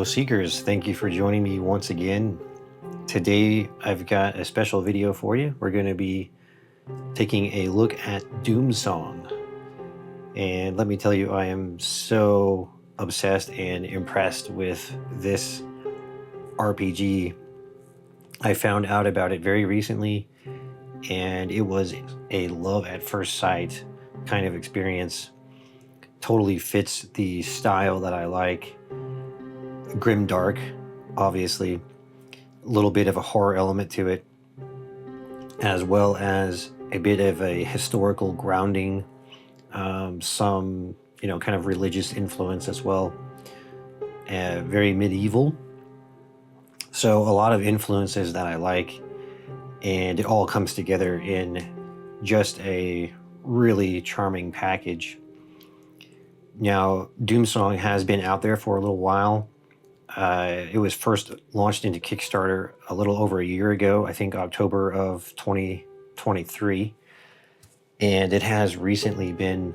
Hello Seekers, thank you for joining me once again. Today I've got a special video for you. We're going to be taking a look at Doomsong. And let me tell you, I am so obsessed and impressed with this RPG. I found out about it very recently, and it was a love at first sight kind of experience. Totally fits the style that I like. Grim dark, obviously, a little bit of a horror element to it, as well as a bit of a historical grounding, some kind of religious influence as well, very medieval. So a lot of influences that I like, and it all comes together in just a really charming package. Now, Doomsong has been out there for a little while. It was first launched into Kickstarter a little over a year ago, I think October of 2023. And it has recently been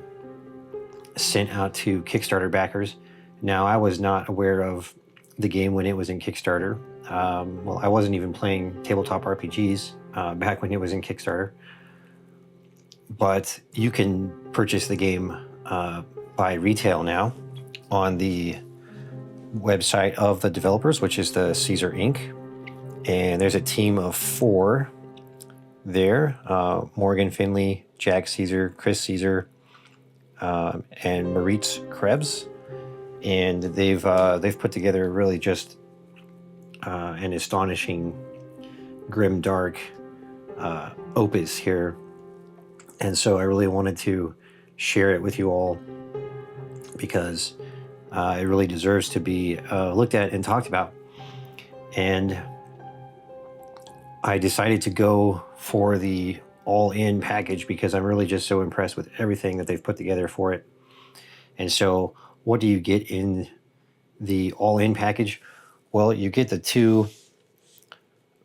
sent out to Kickstarter backers. Now, I was not aware of the game when it was in Kickstarter. Well, I wasn't even playing tabletop RPGs back when it was in Kickstarter. But you can purchase the game by retail now on the website of the developers, which is the Caesar Inc. And there's a team of 4 there: Morgan Finley, Jack Caesar, Chris Caesar, and Maritz Krebs. And they've put together really just an astonishing grim dark opus here. And so I really wanted to share it with you all because it really deserves to be looked at and talked about. And I decided to go for the all-in package because I'm really just so impressed with everything that they've put together for it. And so what do you get in the all-in package? Well, you get the 2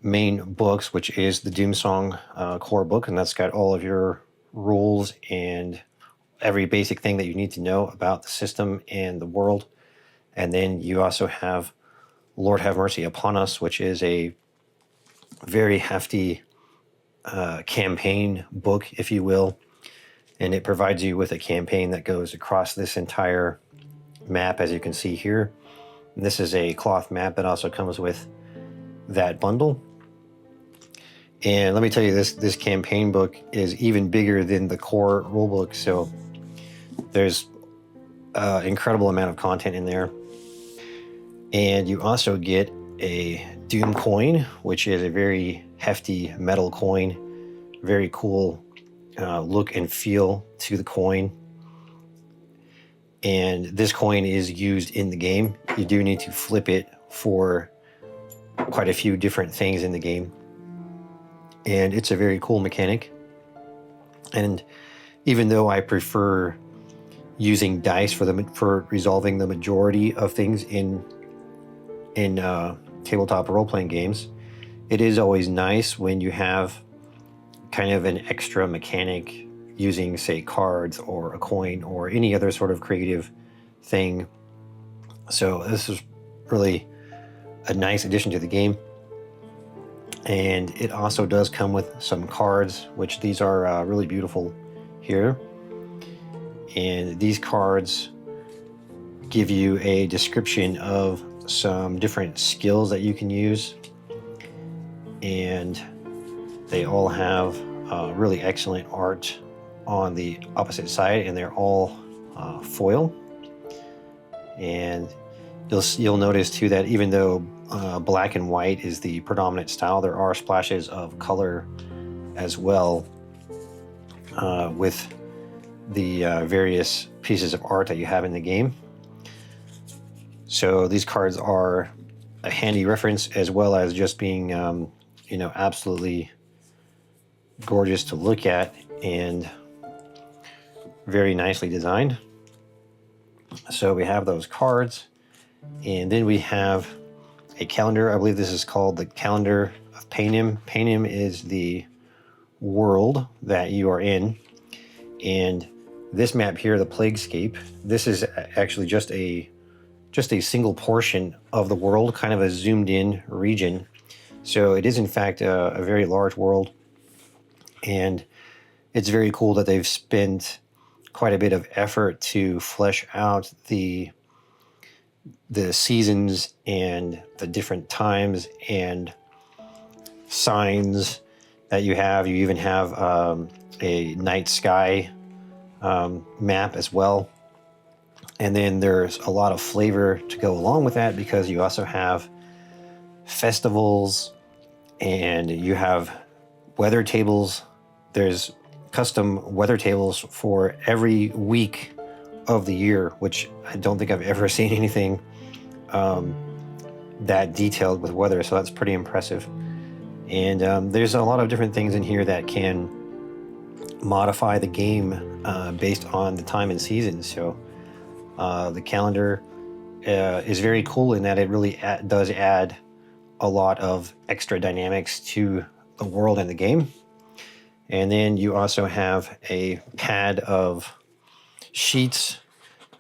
main books, which is the Doomsong core book, and that's got all of your rules and every basic thing that you need to know about the system and the world. And then you also have Lord Have Mercy Upon Us, which is a very hefty campaign book, if you will. And it provides you with a campaign that goes across this entire map, as you can see here. And this is a cloth map that also comes with that bundle. And let me tell you, this campaign book is even bigger than the core rulebook. So there's an incredible amount of content in there. And you also get a Doom coin, which is a very hefty metal coin. Very cool look and feel to the coin. And this coin is used in the game. You do need to flip it for quite a few different things in the game. And it's a very cool mechanic. And even though I prefer using dice for resolving the majority of things in tabletop role-playing games, it is always nice when you have kind of an extra mechanic using, say, cards or a coin or any other sort of creative thing. So this is really a nice addition to the game. And it also does come with some cards, which these are really beautiful here. And these cards give you a description of some different skills that you can use. And they all have really excellent art on the opposite side, and they're all foil. And you'll notice too that even though black and white is the predominant style, there are splashes of color as well with the various pieces of art that you have in the game. So these cards are a handy reference, as well as just being absolutely gorgeous to look at and very nicely designed. So we have those cards, and then we have a calendar. I believe this is called the Calendar of Panem. Panem is the world that you are in. And this map here, the Plaguescape, this is actually just a just a single portion of the world, kind of a zoomed in region. So it is in fact a very large world, and it's very cool that they've spent quite a bit of effort to flesh out the seasons and the different times and signs that you have. You even have a night sky map as well. And then there's a lot of flavor to go along with that, because you also have festivals and you have weather tables. There's custom weather tables for every week of the year, which I don't think I've ever seen anything that detailed with weather. So that's pretty impressive. And there's a lot of different things in here that can modify the game based on the time and season. So the calendar is very cool in that it really does add a lot of extra dynamics to the world and the game. And then you also have a pad of sheets.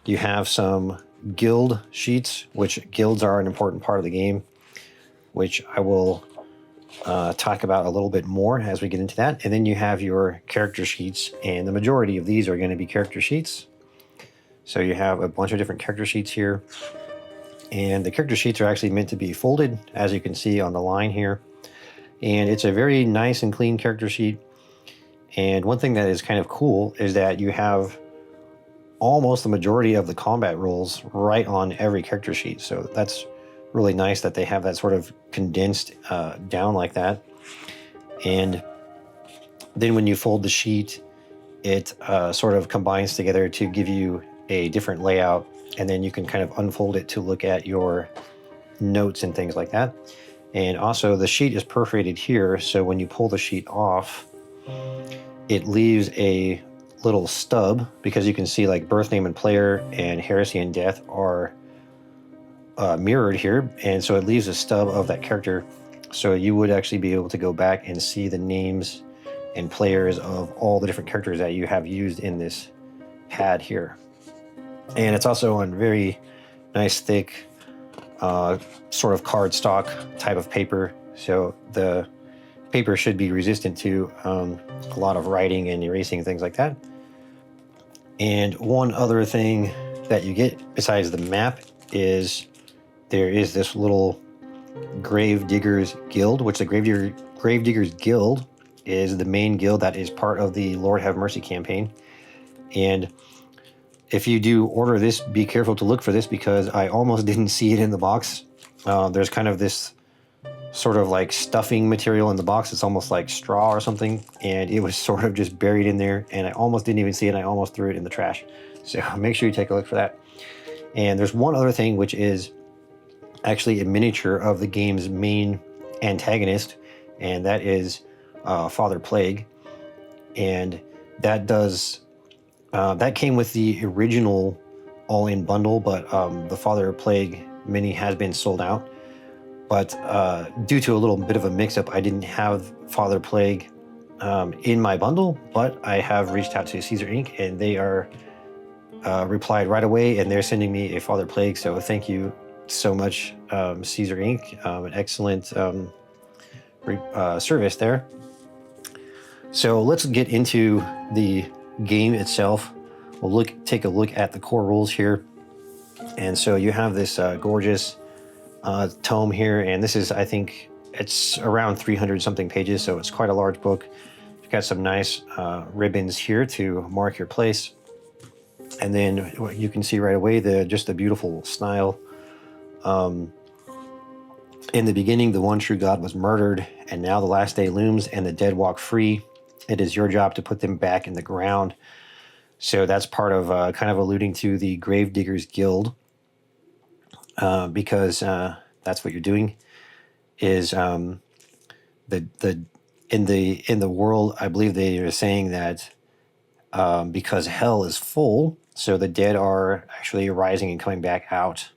You have some guild sheets, which guilds are an important part of the game, which I will talk about a little bit more as we get into that. And then you have your character sheets, and the majority of these are going to be character sheets. So you have a bunch of different character sheets here, and the character sheets are actually meant to be folded, as you can see on the line here. And it's a very nice and clean character sheet. And one thing that is kind of cool is that you have almost the majority of the combat rules right on every character sheet. So that's really nice that they have that sort of condensed down like that. And then when you fold the sheet, it sort of combines together to give you a different layout, and then you can kind of unfold it to look at your notes and things like that. And also the sheet is perforated here, so when you pull the sheet off, it leaves a little stub, because you can see like birth name and player and heresy and death are mirrored here, and so it leaves a stub of that character, so you would actually be able to go back and see the names and players of all the different characters that you have used in this pad here. And it's also on very nice thick sort of cardstock type of paper, so the paper should be resistant to a lot of writing and erasing and things like that. And one other thing that you get besides the map is there is this little Gravediggers Guild, which the Gravediggers Guild is the main guild that is part of the Lord Have Mercy campaign. And if you do order this, be careful to look for this, because I almost didn't see it in the box. There's kind of this sort of like stuffing material in the box. It's almost like straw or something, and it was sort of just buried in there, and I almost didn't even see it. I almost threw it in the trash. So make sure you take a look for that. And there's one other thing, which is actually a miniature of the game's main antagonist, and that is Father Plague. And that came with the original all-in bundle, but the Father Plague mini has been sold out. But due to a little bit of a mix-up, I didn't have Father Plague in my bundle, but I have reached out to Caesar Inc., and they are replied right away, and they're sending me a Father Plague. So thank you so much, Caesar Inc. An excellent service there. So let's get into the game itself. We'll take a look at the core rules here. And so you have this gorgeous tome here, and this is, I think it's around 300 something pages, so it's quite a large book. You've got some nice ribbons here to mark your place, and then what you can see right away, just the beautiful style. In the beginning, the one true God was murdered, and now the last day looms, and the dead walk free. It is your job to put them back in the ground. So that's part of kind of alluding to the Gravediggers Guild, because that's what you're doing. Is in the world, I believe they are saying that because hell is full, so the dead are actually rising and coming back out.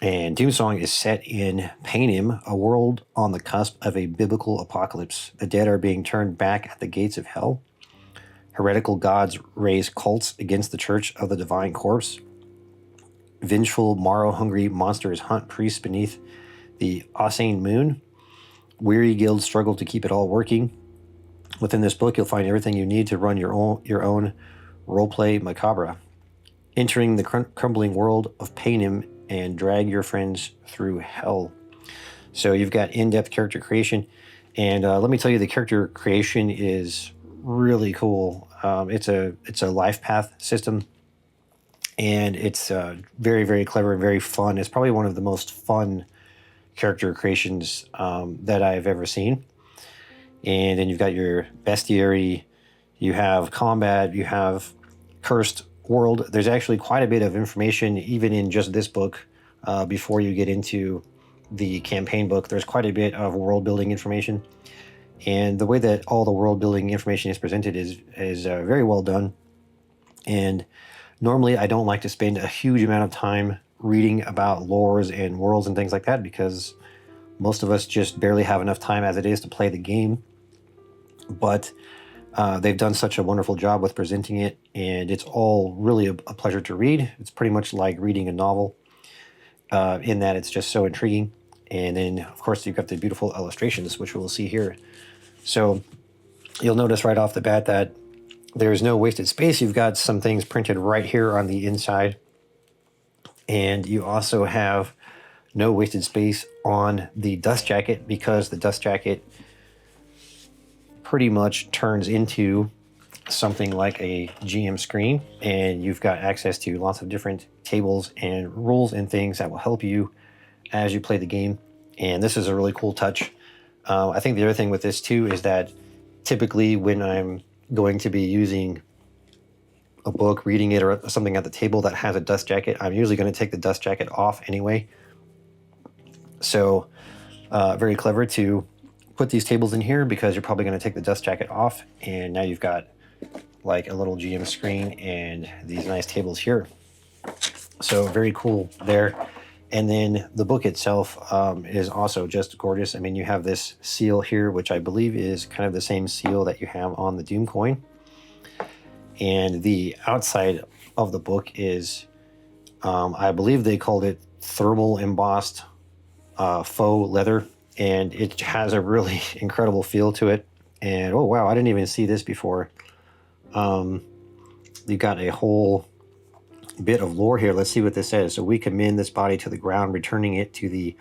And Doomsong is set in Panem, a world on the cusp of a biblical apocalypse. The dead are being turned back at the gates of hell. Heretical gods raise cults against the Church of the Divine Corpse. Vengeful, morrow-hungry monsters hunt priests beneath the Asane moon. Weary guilds struggle to keep it all working. Within this book, you'll find everything you need to run your own roleplay macabre. Entering the crumbling world of Panem and drag your friends through hell. So you've got in-depth character creation, and let me tell you, the character creation is really cool. It's a life path system, and it's very, very clever and very fun. It's probably one of the most fun character creations that I've ever seen. And then you've got your bestiary, you have combat, you have cursed world. There's actually quite a bit of information even in just this book before you get into the campaign book. There's quite a bit of world building information, and the way that all the world building information is presented is very well done. And normally I don't like to spend a huge amount of time reading about lores and worlds and things like that, because most of us just barely have enough time as it is to play the game. But they've done such a wonderful job with presenting it, and it's all really a pleasure to read. It's pretty much like reading a novel in that it's just so intriguing. And then, of course, you've got the beautiful illustrations, which we'll see here. So you'll notice right off the bat that there's no wasted space. You've got some things printed right here on the inside. And you also have no wasted space on the dust jacket, because the dust jacket pretty much turns into something like a GM screen, and you've got access to lots of different tables and rules and things that will help you as you play the game. And this is a really cool touch. I think the other thing with this too is that typically when I'm going to be using a book, reading it, or something at the table that has a dust jacket, I'm usually going to take the dust jacket off anyway. So very clever to put these tables in here, because you're probably going to take the dust jacket off, and now you've got like a little GM screen and these nice tables here. So very cool there. And then the book itself is also just gorgeous. I mean, you have this seal here, which I believe is kind of the same seal that you have on the Doom coin. And the outside of the book is, I believe they called it thermal embossed faux leather. And it has a really incredible feel to it. And oh wow, I didn't even see this before. You've got a whole bit of lore here. Let's see what this says. So we commend this body to the ground, returning it to the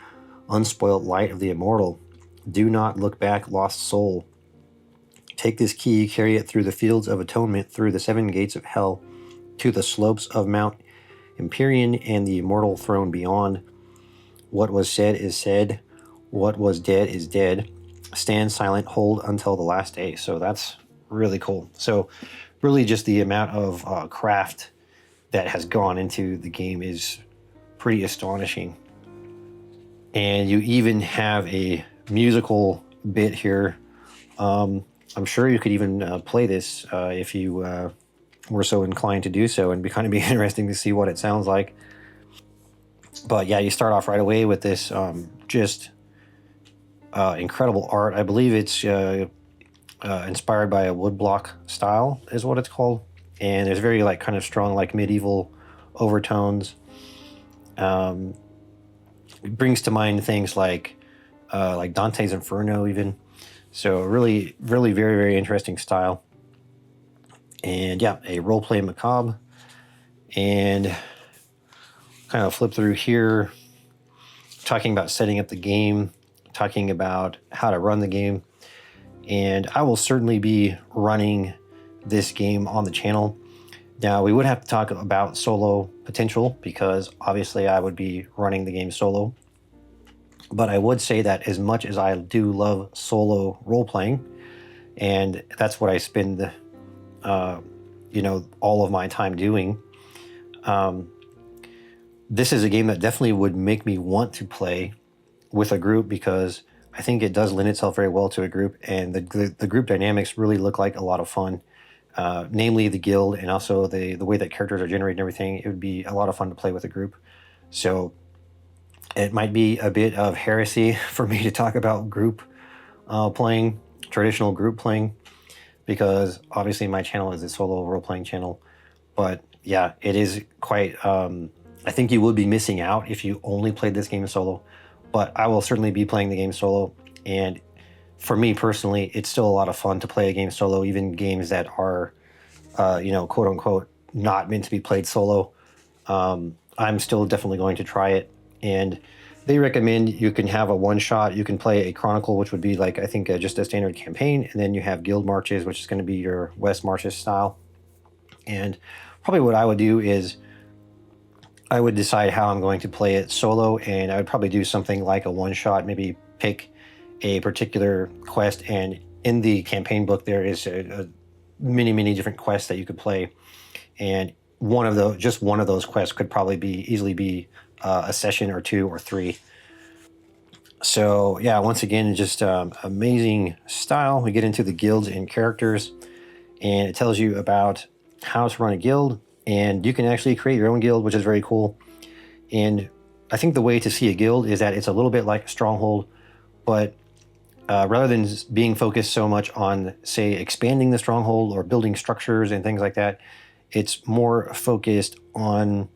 unspoilt light of the immortal. Do not look back, lost soul. Take this key, carry it through the fields of atonement, through the 7 gates of hell, to the slopes of Mount Empyrean and the immortal throne beyond. What was said is said. What was dead is dead. Stand silent, hold until the last day. So that's really cool. So really just the amount of craft that has gone into the game is pretty astonishing. And you even have a musical bit here. I'm sure you could even play this if you were so inclined to do so, and be kind of interesting to see what it sounds like. But yeah, you start off right away with this just incredible art. I believe it's inspired by a woodblock style is what it's called. And there's very like kind of strong like medieval overtones. It brings to mind things like Dante's Inferno even. So really, really very, very interesting style. And yeah, a roleplay macabre. And kind of flip through here, talking about setting up the game, talking about how to run the game. And I will certainly be running this game on the channel. Now, we would have to talk about solo potential, because obviously I would be running the game solo. But I would say that as much as I do love solo role-playing, and that's what I spend, all of my time doing, this is a game that definitely would make me want to play with a group, because I think it does lend itself very well to a group, and the group dynamics really look like a lot of fun. Namely the guild, and also the way that characters are generated and everything. It would be a lot of fun to play with a group. So it might be a bit of heresy for me to talk about group playing, traditional group playing, because obviously my channel is a solo role-playing channel. But yeah, it is quite I think you would be missing out if you only played this game solo, but I will certainly be playing the game solo. And for me personally, it's still a lot of fun to play a game solo, even games that are, quote unquote, not meant to be played solo. I'm still definitely going to try it. And they recommend you can have a one shot. You can play a Chronicle, which would be like, I think, just a standard campaign. And then you have Guild Marches, which is going to be your West Marches style. And probably what I would do is I would decide how I'm going to play it solo. And I would probably do something like a one shot, maybe pick a particular quest. And in the campaign book, there is many different quests that you could play. And one of those quests could probably easily be a session or 2 or 3. So yeah, once again, just amazing style. We get into the guilds and characters, and it tells you about how to run a guild, and you can actually create your own guild, which is very cool. And I think the way to see a guild is that it's a little bit like a stronghold, but rather than being focused so much on, say, expanding the stronghold or building structures and things like that, it's more focused on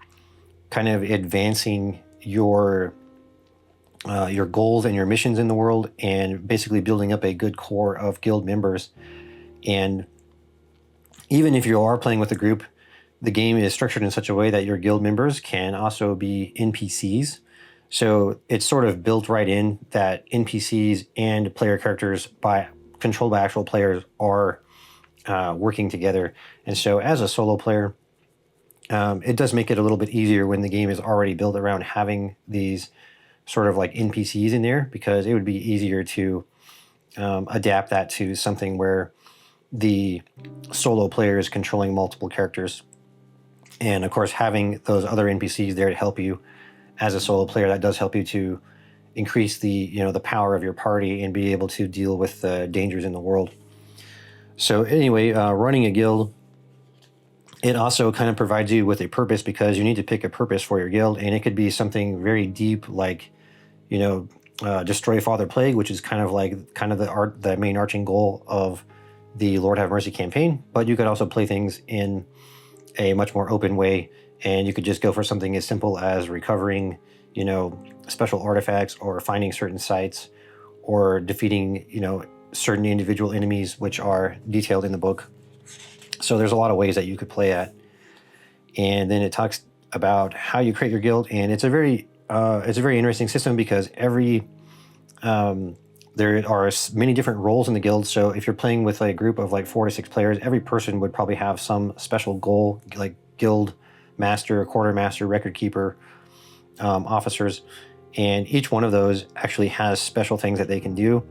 kind of advancing your goals and your missions in the world, and basically building up a good core of guild members. And even if you are playing with a group, the game is structured in such a way that your guild members can also be NPCs. So it's sort of built right in that NPCs and player characters controlled by actual players are working together. And so as a solo player, it does make it a little bit easier when the game is already built around having these sort of like NPCs in there, because it would be easier to adapt that to something where the solo player is controlling multiple characters. And of course, having those other NPCs there to help you as a solo player, that does help you to increase the power of your party and be able to deal with the dangers in the world. So anyway, running a guild, it also kind of provides you with a purpose, because you need to pick a purpose for your guild, and it could be something very deep, like destroy Father Plague, which is kind of the main arching goal of the Lord Have Mercy campaign. But you could also play things in a much more open way, and you could just go for something as simple as recovering, special artifacts, or finding certain sites, or defeating, certain individual enemies, which are detailed in the book. So there's a lot of ways that you could play at. And then it talks about how you create your guild, and it's a very interesting system, because there are many different roles in the guild. So if you're playing with a group of like 4 to 6 players, every person would probably have some special goal, like guild master, quartermaster, record keeper, officers, and each one of those actually has special things that they can do.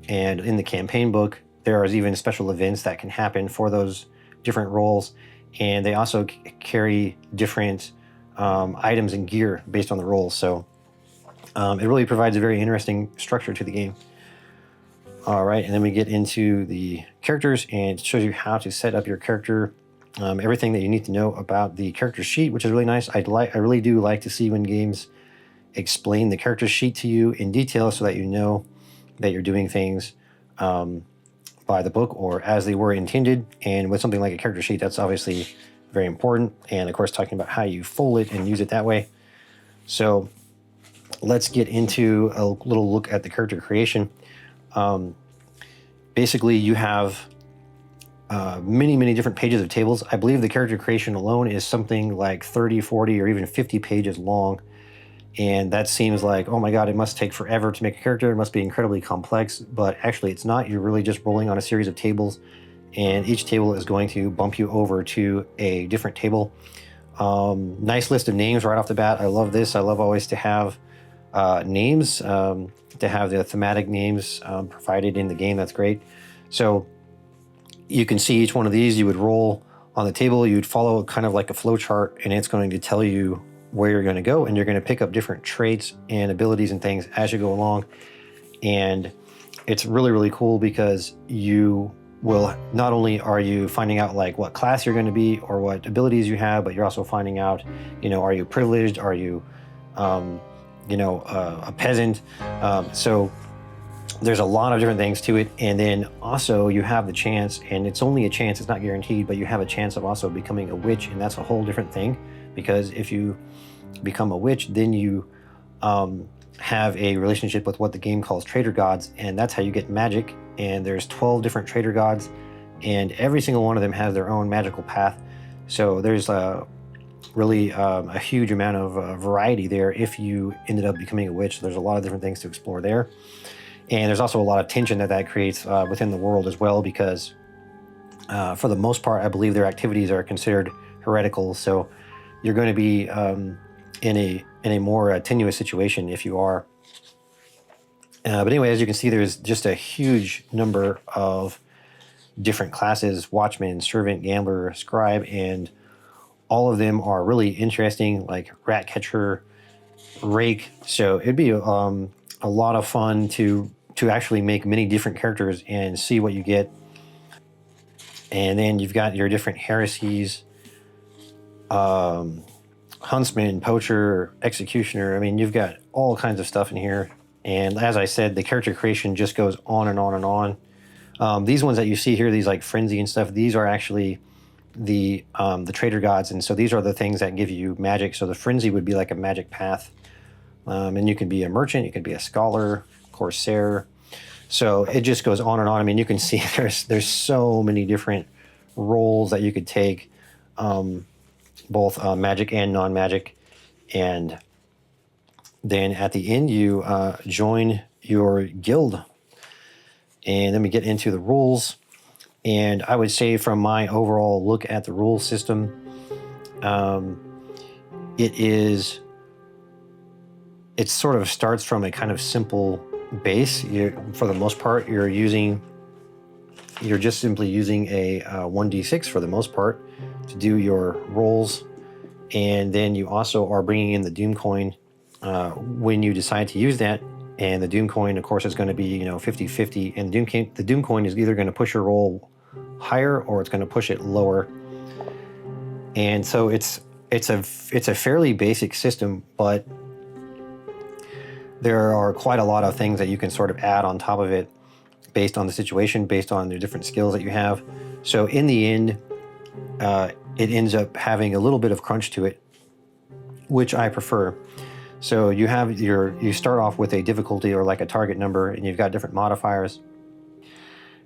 And in the campaign book, there are even special events that can happen for those different roles, and they also carry different items and gear based on the roles. So it really provides a very interesting structure to the game. All right, and then we get into the characters, and it shows you how to set up your character, everything that you need to know about the character sheet, which is really nice. I really do like to see when games explain the character sheet to you in detail, so that you know that you're doing things by the book or as they were intended. And with something like a character sheet, that's obviously very important. And of course, talking about how you fold it and use it that way. So let's get into a little look at the character creation. Basically, you have many different pages of tables. I believe the character creation alone is something like 30, 40, or even 50 pages long. And that seems like, oh my God, it must take forever to make a character. It must be incredibly complex, but actually it's not. You're really just rolling on a series of tables, and each table is going to bump you over to a different table. Nice list of names right off the bat. I love this. I love always to have names, to have the thematic names provided in the game. That's great. So you can see each one of these. You would roll on the table. You'd follow kind of like a flow chart, and it's going to tell you where you're going to go, and you're going to pick up different traits and abilities and things as you go along. And it's really cool, because you will, not only are you finding out like what class you're going to be or what abilities you have, but you're also finding out, are you privileged? Are you, a peasant? So there's a lot of different things to it. And then also you have the chance, and it's only a chance, it's not guaranteed, but you have a chance of also becoming a witch. And that's a whole different thing, because if you become a witch, then you have a relationship with what the game calls traitor gods, and that's how you get magic. And there's 12 different traitor gods, and every single one of them has their own magical path. So there's really a huge amount of variety there if you ended up becoming a witch. There's a lot of different things to explore there. And there's also a lot of tension that creates within the world as well, because for the most part, I believe their activities are considered heretical. So you're going to be in a more tenuous situation if you are. But anyway, as you can see, there's just a huge number of different classes: watchman, servant, gambler, scribe, and all of them are really interesting, like rat catcher, rake. So it'd be a lot of fun to actually make many different characters and see what you get. And then you've got your different heresies, huntsman, poacher, executioner. I mean, you've got all kinds of stuff in here. And as I said, the character creation just goes on and on and on. These ones that you see here, these like frenzy and stuff, these are actually the traitor gods, and so these are the things that give you magic. So the frenzy would be like a magic path, and you can be a merchant, you can be a scholar, corsair. So it just goes on and on. I mean, you can see there's so many different roles that you could take, both magic and non-magic. And then at the end, you join your guild. And then we get into the rules. And I would say, from my overall look at the rule system, it sort of starts from a kind of simple base. For the most part, you're just simply using a 1d6 for the most part to do your rolls. And then you also are bringing in the Doom coin when you decide to use that. And the Doom coin, of course, is going to be 50-50. And the Doom coin is either going to push your roll higher or it's going to push it lower. And so it's a fairly basic system, but there are quite a lot of things that you can sort of add on top of it based on the situation, based on the different skills that you have. So in the end, it ends up having a little bit of crunch to it, which I prefer. So you start off with a difficulty or like a target number, and you've got different modifiers.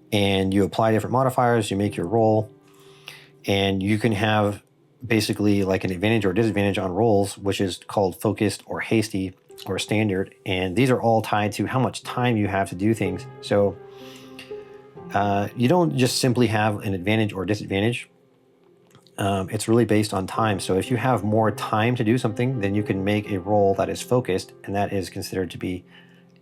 And you apply different modifiers, you make your roll, and you can have basically like an advantage or disadvantage on rolls, which is called focused or hasty or standard. And these are all tied to how much time you have to do things. So you don't just simply have an advantage or disadvantage. It's really based on time. So if you have more time to do something, then you can make a roll that is focused, and that is considered to be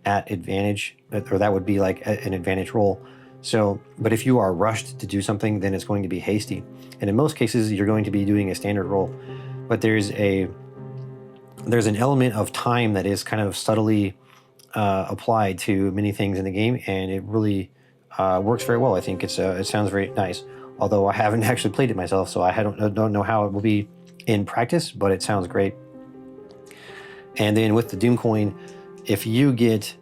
at advantage, or that would be like an advantage roll. So, but if you are rushed to do something, then it's going to be hasty. And in most cases, you're going to be doing a standard roll. But there's an element of time that is kind of subtly applied to many things in the game, and it really works very well. I think it sounds very nice. Although I haven't actually played it myself, so I don't know how it will be in practice, but it sounds great. And then with the Doom coin, if you get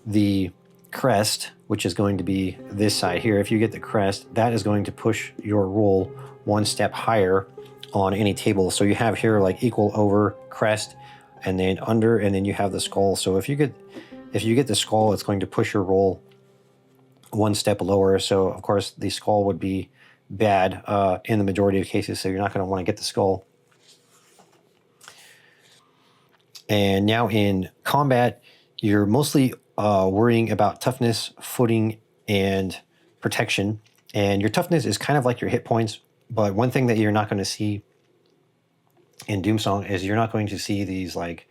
the crest, which is going to be this side here, if you get the crest, that is going to push your roll one step higher on any table. So you have here like equal, over, crest, and then under, and then you have the skull. So if you get the skull, it's going to push your roll one step lower. So of course the skull would be bad in the majority of cases, so you're not going to want to get the skull. And now in combat, you're mostly worrying about toughness, footing, and protection. And your toughness is kind of like your hit points, but one thing that you're not going to see in Doomsong is you're not going to see these like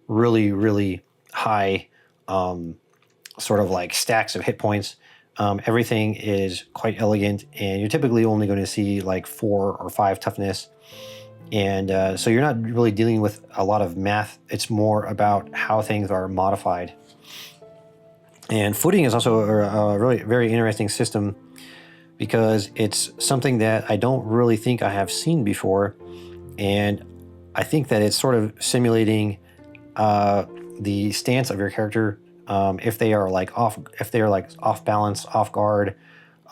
really, really high sort of like stacks of hit points. Everything is quite elegant, and you're typically only going to see like 4 or 5 toughness. And so you're not really dealing with a lot of math. It's more about how things are modified. And footing is also a really very interesting system, because it's something that I don't really think I have seen before. And I think that it's sort of simulating the stance of your character. If they are like off balance, off guard,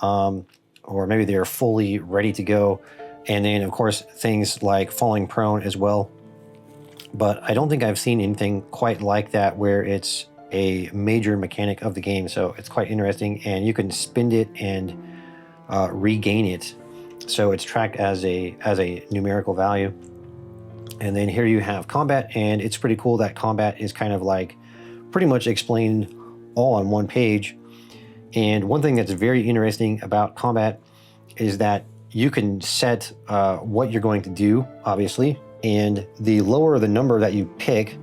or maybe they're fully ready to go. And then of course things like falling prone as well. but I don't think I've seen anything quite like that where it's a major mechanic of the game. So it's quite interesting, and you can spend it and regain it. So it's tracked as a numerical value. And then here you have combat, and it's pretty cool that combat is kind of like pretty much explained all on one page. And one thing that's very interesting about combat is that you can set what you're going to do, obviously, and the lower the number that you pick,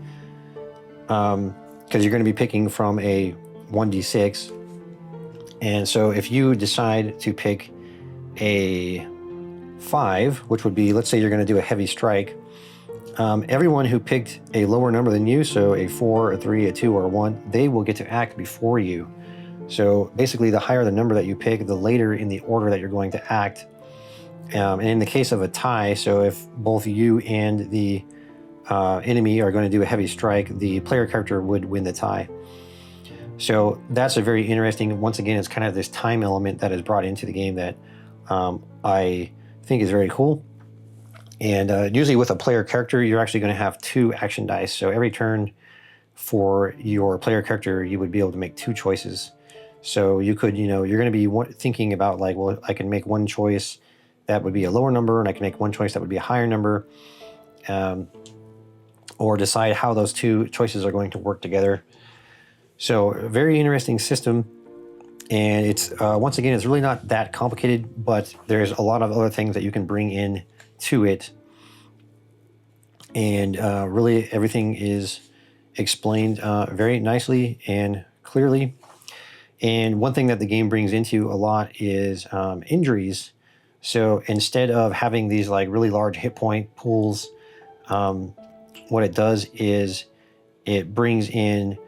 because you're going to be picking from a 1d6. And so if you decide to pick a 5, which would be, let's say you're going to do a heavy strike, everyone who picked a lower number than you, so a 4, a 3, a 2, or a 1, they will get to act before you. So basically, the higher the number that you pick, the later in the order that you're going to act. And in the case of a tie, so if both you and the enemy are going to do a heavy strike, the player character would win the tie. So that's a very interesting, once again, it's kind of this time element that is brought into the game that I think is very cool. And usually with a player character, you're actually going to have 2 action dice. So every turn for your player character, you would be able to make 2 choices. So you could, you're going to be thinking about like, well, I can make one choice that would be a lower number, and I can make one choice that would be a higher number, or decide how those 2 choices are going to work together. So a very interesting system. And it's, once again, it's really not that complicated, but there's a lot of other things that you can bring in to it. And really everything is explained very nicely and clearly. And one thing that the game brings into a lot is injuries. So instead of having these like really large hit point pools, what it does is it brings in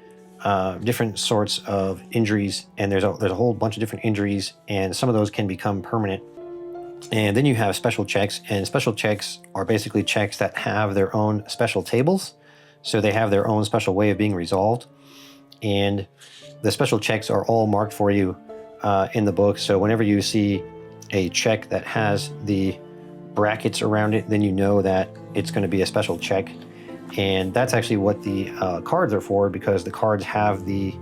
different sorts of injuries, and there's a whole bunch of different injuries, and some of those can become permanent. And then you have special checks, and special checks are basically checks that have their own special tables. So they have their own special way of being resolved. And the special checks are all marked for you in the book. So whenever you see a check that has the brackets around it, then you know that it's going to be a special check. And that's actually what the cards are for, because the cards have the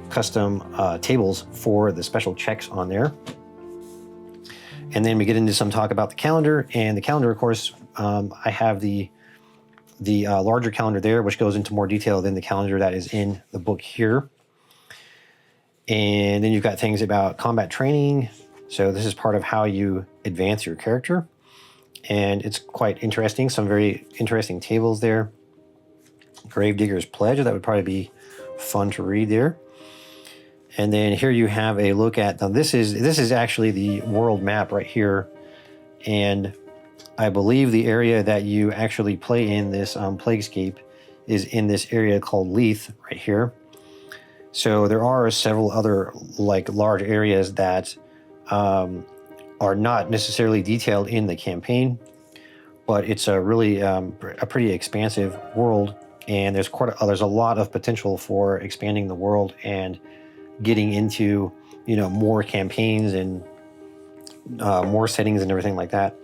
custom tables for the special checks on there. And then we get into some talk about the calendar. And the calendar, of course, I have the larger calendar there, which goes into more detail than the calendar that is in the book here. And then you've got things about combat training. So this is part of how you advance your character. And it's quite interesting. Some very interesting tables there. Gravedigger's Pledge, that would probably be fun to read there. And then here you have a look at, now this is actually the world map right here. And I believe the area that you actually play in this Plaguescape is in this area called Leith right here. So there are several other like large areas that are not necessarily detailed in the campaign, but it's a really a pretty expansive world, and there's a lot of potential for expanding the world and getting into more campaigns and more settings and everything like that.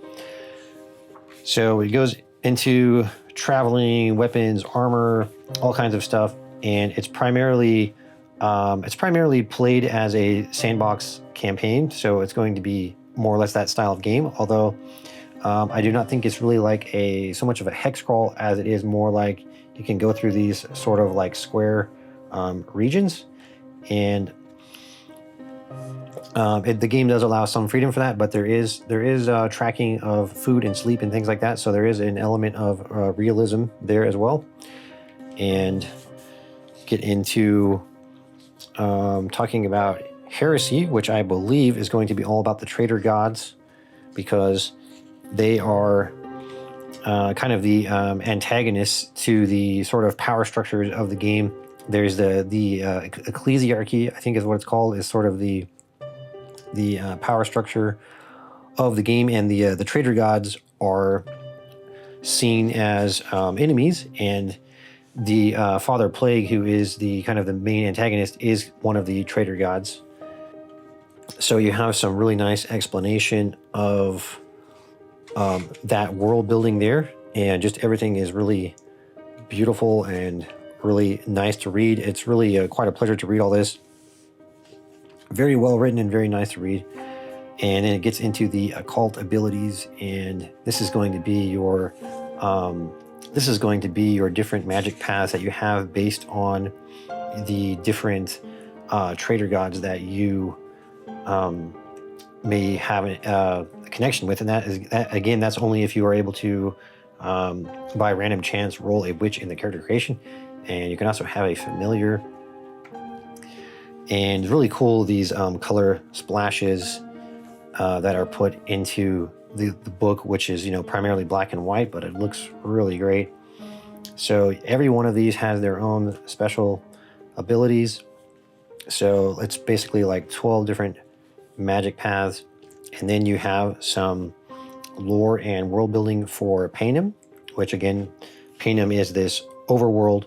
So it goes into traveling, weapons, armor, all kinds of stuff, and it's primarily played as a sandbox campaign. So it's going to be more or less that style of game. Although I do not think it's really like so much of a hex crawl as it is more like you can go through these sort of like square regions, and the game does allow some freedom for that, but there is tracking of food and sleep and things like that. So there is an element of realism there as well. And get into talking about heresy, which I believe is going to be all about the traitor gods, because they are kind of the antagonists to the sort of power structures of the game. There's the ecclesiarchy, I think is what it's called, is sort of the power structure of the game, and the traitor gods are seen as enemies, and the Father Plague, who is the kind of the main antagonist, is one of the traitor gods. So you have some really nice explanation of that world building there, and just everything is really beautiful and really nice to read. It's really quite a pleasure to read all this. Very well written and very nice to read. And then it gets into the occult abilities, and this is going to be your different magic paths that you have based on the different trader gods that you may have a connection with. And that's only if you are able to by random chance roll a witch in the character creation. And you can also have a familiar. And it's really cool, these color splashes that are put into the book, which is primarily black and white, but it looks really great. So every one of these has their own special abilities. So it's basically like 12 different magic paths. And then you have some lore and world building for Panem, which again, Panem is this overworld.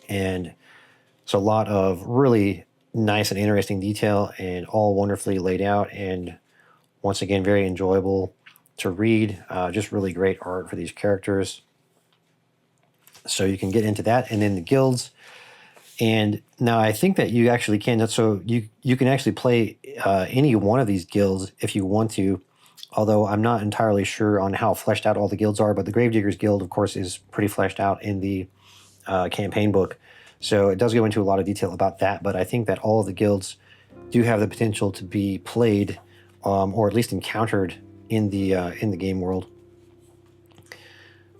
And it's a lot of really nice and interesting detail, and all wonderfully laid out. And once again, very enjoyable to read. Just really great art for these characters. So you can get into that. And then the guilds. And now I think that you actually can. So you can actually play any one of these guilds if you want to. Although I'm not entirely sure on how fleshed out all the guilds are. But the Gravediggers Guild, of course, is pretty fleshed out in the campaign book. So it does go into a lot of detail about that, but I think that all of the guilds do have the potential to be played, or at least encountered in the game world.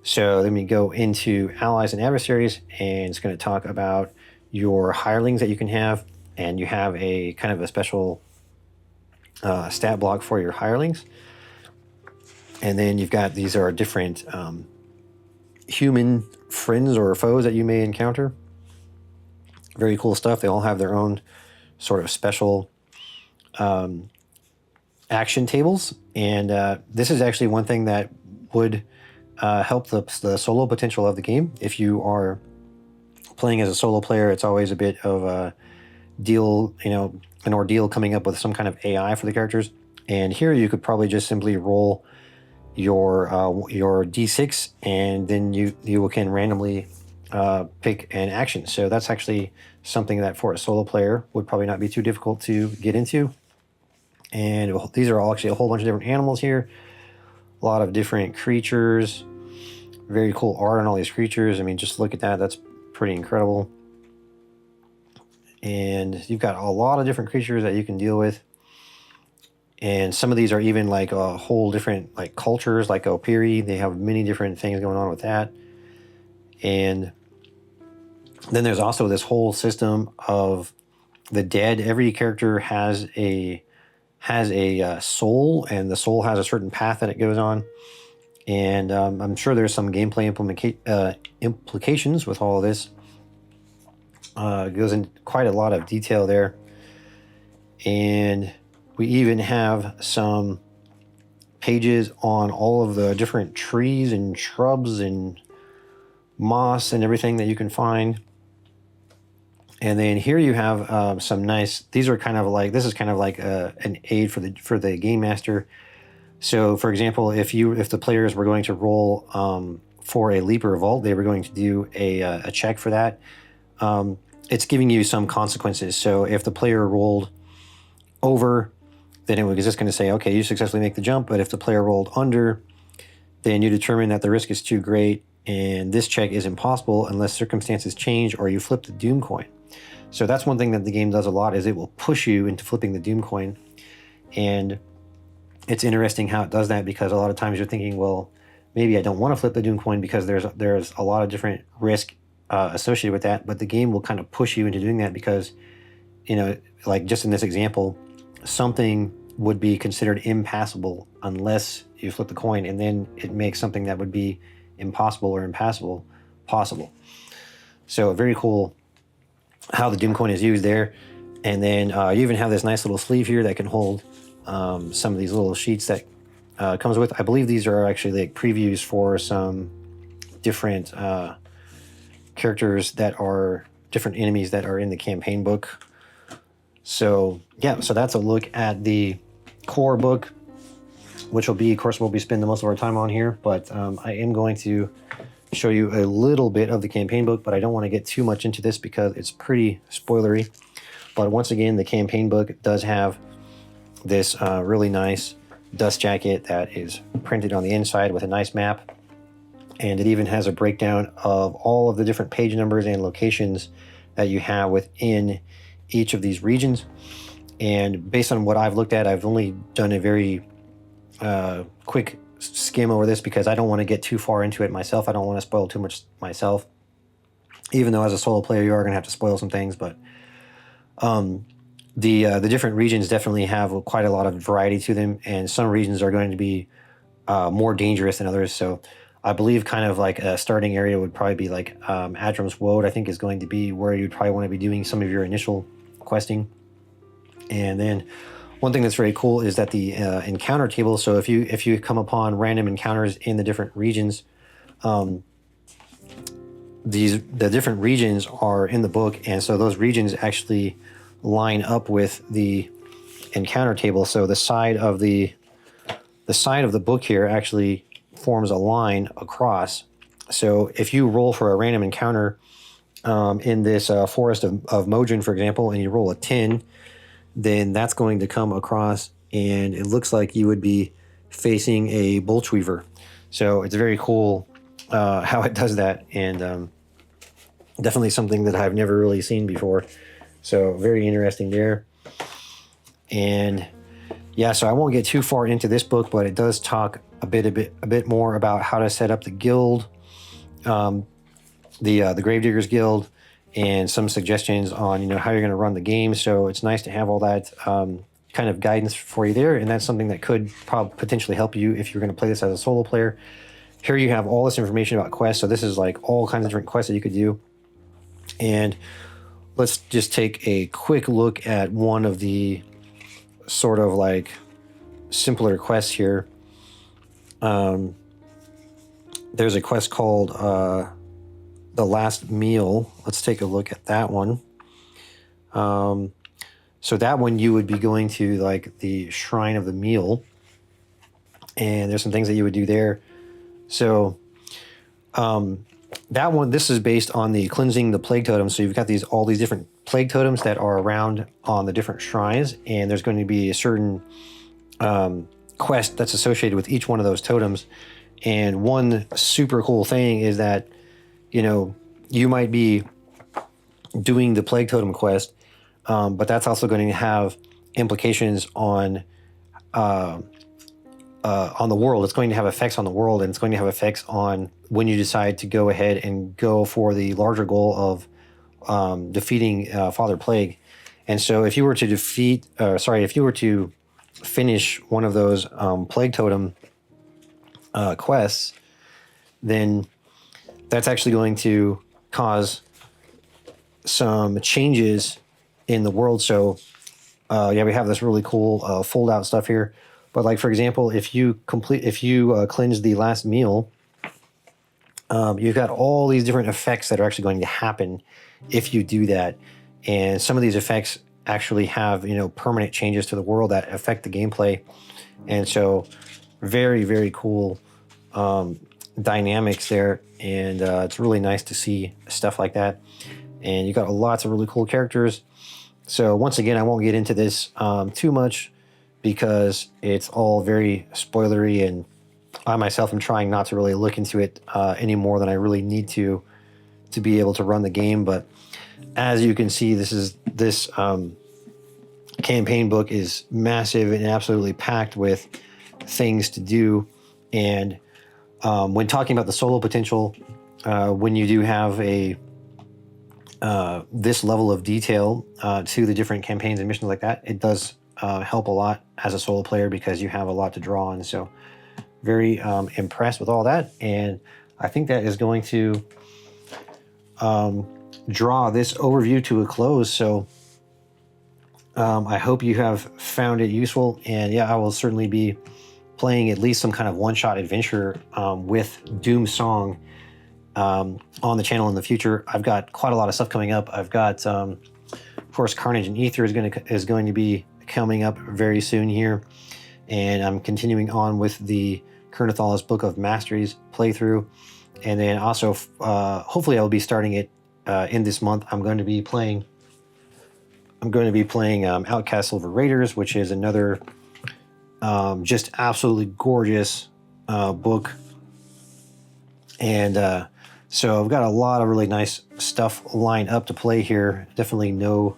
So let me go into allies and adversaries, and it's going to talk about your hirelings that you can have, and you have a kind of a special stat block for your hirelings. And then you've got, these are different human friends or foes that you may encounter. Very cool stuff. They all have their own sort of special action tables. And this is actually one thing that would help the solo potential of the game. If you are playing as a solo player, it's always a bit of a deal, an ordeal coming up with some kind of AI for the characters. And here you could probably just simply roll your D6, and then you can randomly pick an action. So that's actually something that for a solo player would probably not be too difficult to get into. And these are all actually a whole bunch of different animals here. A lot of different creatures. Very cool art on all these creatures. I mean, just look at that. That's pretty incredible. And you've got a lot of different creatures that you can deal with. And some of these are even like a whole different like cultures, like Opiri. They have many different things going on with that. And then there's also this whole system of the dead. Every character has a soul, and the soul has a certain path that it goes on. And I'm sure there's some gameplay implications with all of this. It goes in quite a lot of detail there. And we even have some pages on all of the different trees and shrubs and moss and everything that you can find. And then here you have some nice, these are kind of like, this is kind of like an aid for the game master. So for example, if the players were going to roll for a leap or a vault, they were going to do a check for that. It's giving you some consequences. So if the player rolled over, then it was just going to say, okay, you successfully make the jump. But if the player rolled under, then you determine that the risk is too great, and this check is impossible unless circumstances change or you flip the Doom coin. So that's one thing that the game does a lot, is it will push you into flipping the Doom coin. And it's interesting how it does that, because a lot of times you're thinking, well, maybe I don't want to flip the Doom coin because there's a lot of different risk associated with that. But the game will kind of push you into doing that because, like just in this example, something would be considered impassable unless you flip the coin, and then it makes something that would be impossible or impassable possible. So very cool how the Doom coin is used there. And then you even have this nice little sleeve here that can hold some of these little sheets that comes with. I believe these are actually like previews for some different characters that are different enemies that are in the campaign book. So yeah, so that's a look at the core book, which will be, of course, we'll be spending most of our time on here, but I am going to show you a little bit of the campaign book, but I don't want to get too much into this because it's pretty spoilery. But once again, the campaign book does have this really nice dust jacket that is printed on the inside with a nice map. And it even has a breakdown of all of the different page numbers and locations that you have within each of these regions. And based on what I've looked at, I've only done a very quick skim over this because I don't want to get too far into it myself. I don't want to spoil too much myself, even though as a solo player you are going to have to spoil some things. But the different regions definitely have quite a lot of variety to them, and some regions are going to be more dangerous than others. So I believe kind of like a starting area would probably be like Adram's Woad, I think, is going to be where you'd probably want to be doing some of your initial questing. And then one thing that's very cool is that the encounter table, so if you come upon random encounters in the different regions, the different regions are in the book, and so those regions actually line up with the encounter table. So the side of the book here actually forms a line across. So if you roll for a random encounter in this forest of Modron, for example, and you roll a 10, then that's going to come across, and it looks like you would be facing a Boltweaver. So it's very cool how it does that, and definitely something that I've never really seen before. So very interesting there. And yeah, so I won't get too far into this book, but it does talk a bit more about how to set up the guild, the Gravediggers Guild, and some suggestions on how you're going to run the game. So it's nice to have all that kind of guidance for you there, and that's something that could potentially help you if you're going to play this as a solo player. Here you have all this information about quests. So this is like all kinds of different quests that you could do. And let's just take a quick look at one of the sort of like simpler quests here. There's a quest called The Last Meal. Let's take a look at that one. So that one you would be going to like the Shrine of the Meal, and there's some things that you would do there. So that one, this is based on the cleansing the plague totems. So you've got all these different plague totems that are around on the different shrines, and there's going to be a certain quest that's associated with each one of those totems. And one super cool thing is that you might be doing the plague totem quest, but that's also going to have implications on the world. It's going to have effects on the world, and it's going to have effects on when you decide to go ahead and go for the larger goal of defeating Father Plague. And so if you were to finish one of those plague totem quests, then that's actually going to cause some changes in the world. So we have this really cool fold out stuff here. But like, for example, if you cleanse the last meal, you've got all these different effects that are actually going to happen if you do that. And some of these effects actually have, permanent changes to the world that affect the gameplay. And so very, very cool dynamics there. And it's really nice to see stuff like that. And you got lots of really cool characters. So once again, I won't get into this too much because it's all very spoilery, and I myself am trying not to really look into it any more than I really need to be able to run the game. But as you can see, this campaign book is massive and absolutely packed with things to do. And when talking about the solo potential, when you do have this level of detail to the different campaigns and missions like that, it does help a lot as a solo player because you have a lot to draw on. So very impressed with all that, and I think that is going to draw this overview to a close. So I hope you have found it useful, and yeah, I will certainly be playing at least some kind of one-shot adventure with Doomsong on the channel in the future. I've got quite a lot of stuff coming up. I've got, of course, Carnage and Ether is going to be coming up very soon here, and I'm continuing on with the Kernathalis Book of Masteries playthrough, And then also, hopefully, I'll be starting it in this month. I'm going to be playing Outcast Silver Raiders, which is another just absolutely gorgeous book. And so I've got a lot of really nice stuff lined up to play here. Definitely know.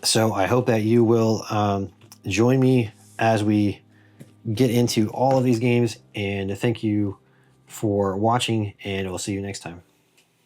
So I hope that you will join me as we get into all of these games. And thank you for watching, and we'll see you next time.